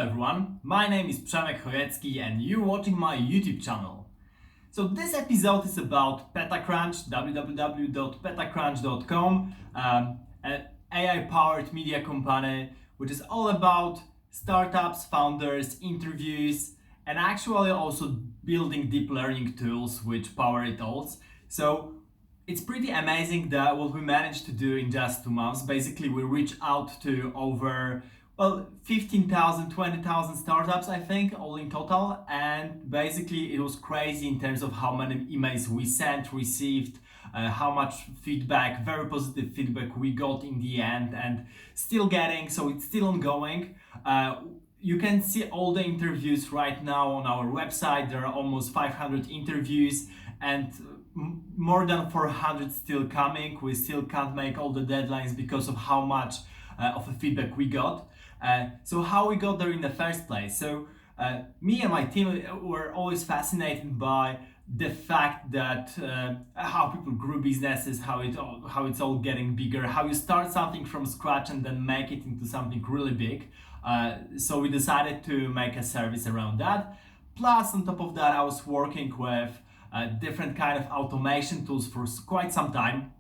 everyone, my name is Przemek Chojecki and you're watching my YouTube channel. So this episode is about PetaCrunch, www.petacrunch.com, an AI-powered media company which is all about startups, founders, interviews, and actually also building deep learning tools which power it all. So it's pretty amazing that what we managed to do in just 2 months. Basically, we reached out to over 15,000, 20,000 startups, I think, all in total. And basically, it was crazy in terms of how many emails we sent, received, how much feedback, very positive feedback we got in the end, and still getting, so it's still ongoing. You can see all the interviews right now on our website. There are almost 500 interviews and more than 400 still coming. We still can't make all the deadlines because of how much of the feedback we got. So how we got there in the first place. So me and my team were always fascinated by the fact that how people grew businesses, how it's all getting bigger, how you start something from scratch and then make it into something really big. So we decided to make a service around that. Plus, on top of that, I was working with different kind of automation tools for quite some time.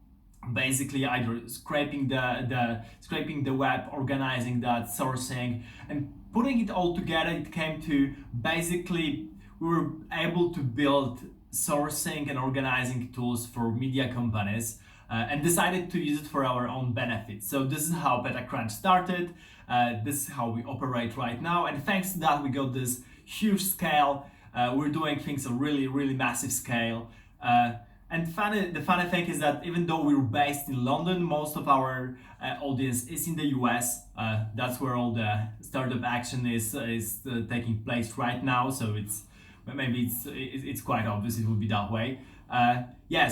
Basically, either scraping the web, organizing that, sourcing, and putting it all together. It came to basically we were able to build sourcing and organizing tools for media companies, and decided to use it for our own benefit. So this is how PetaCrunch started. This is how we operate right now, and thanks to that, we got this huge scale. We're doing things on really massive scale. And the funny thing is that even though we're based in London, most of our audience is in the US. That's where all the startup action is taking place right now. So it's quite obvious it will be that way.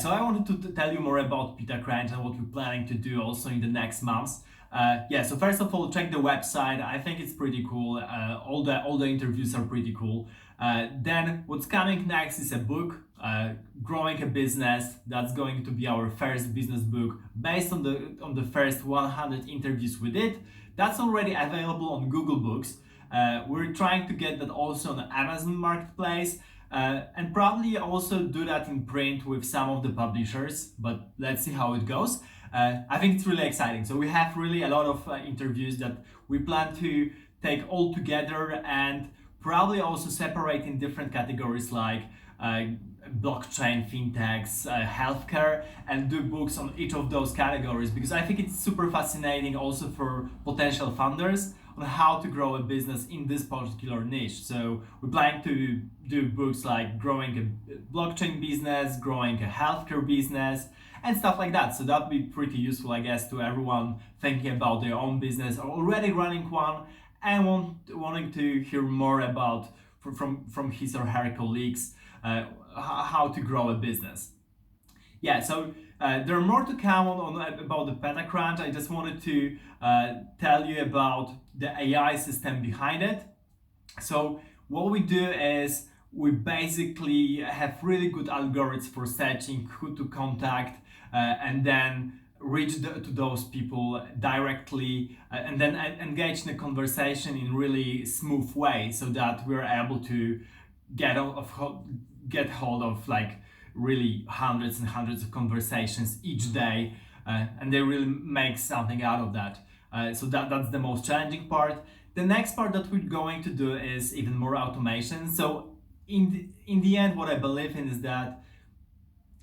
So I wanted to tell you more about PetaCrunch and what we're planning to do also in the next months. So first of all, check the website. I think it's pretty cool. All the interviews are pretty cool. Then what's coming next is a book, Growing a Business. That's going to be our first business book based on the first 100 interviews we did. That's already available on Google Books. We're trying to get that also on Amazon Marketplace, and probably also do that in print with some of the publishers, but let's see how it goes. I think it's really exciting. So we have really a lot of interviews that we plan to take all together and probably also separate in different categories like blockchain, fintechs, healthcare, and do books on each of those categories, because I think it's super fascinating also for potential founders on how to grow a business in this particular niche. So we're planning to do books like growing a blockchain business, growing a healthcare business, and stuff like that. So that'd be pretty useful, I guess, to everyone thinking about their own business or already running one and wanting to hear more about from his or her colleagues how to grow a business. So there are more to come on about the PetaCrunch. I just wanted to tell you about the AI system behind it. So what we do is we basically have really good algorithms for searching who to contact and then reach to those people directly and then engage in a conversation in really smooth way, so that we're able to get hold of like really hundreds and hundreds of conversations each day, and they really make something out of that. So that's the most challenging part. The next part that we're going to do is even more automation. So in the end, what I believe in is that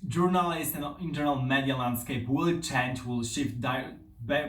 journalists and in general media landscape will change, will shift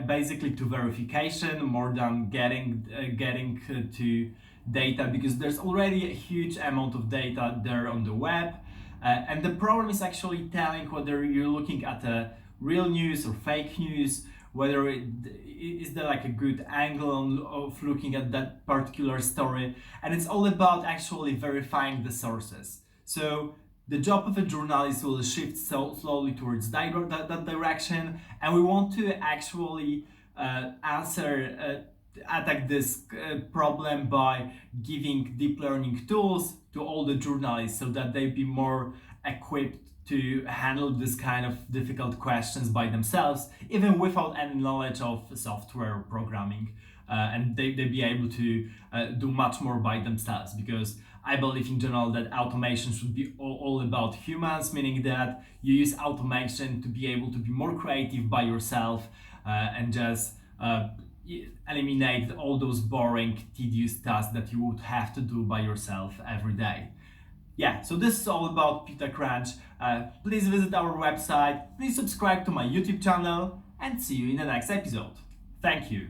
basically to verification more than getting to data, because there's already a huge amount of data there on the web, and the problem is actually telling whether you're looking at a real news or fake news, whether is there like a good angle of looking at that particular story, and it's all about actually verifying the sources. So the job of a journalist will shift so slowly towards that direction, and we want to actually attack this problem by giving deep learning tools to all the journalists so that they be more equipped to handle this kind of difficult questions by themselves, even without any knowledge of software or programming. and they be able to do much more by themselves, because I believe in general that automation should be all about humans, meaning that you use automation to be able to be more creative by yourself and just eliminate all those boring, tedious tasks that you would have to do by yourself every day. Yeah, so this is all about PetaCrunch. Please visit our website, please subscribe to my YouTube channel, and see you in the next episode. Thank you.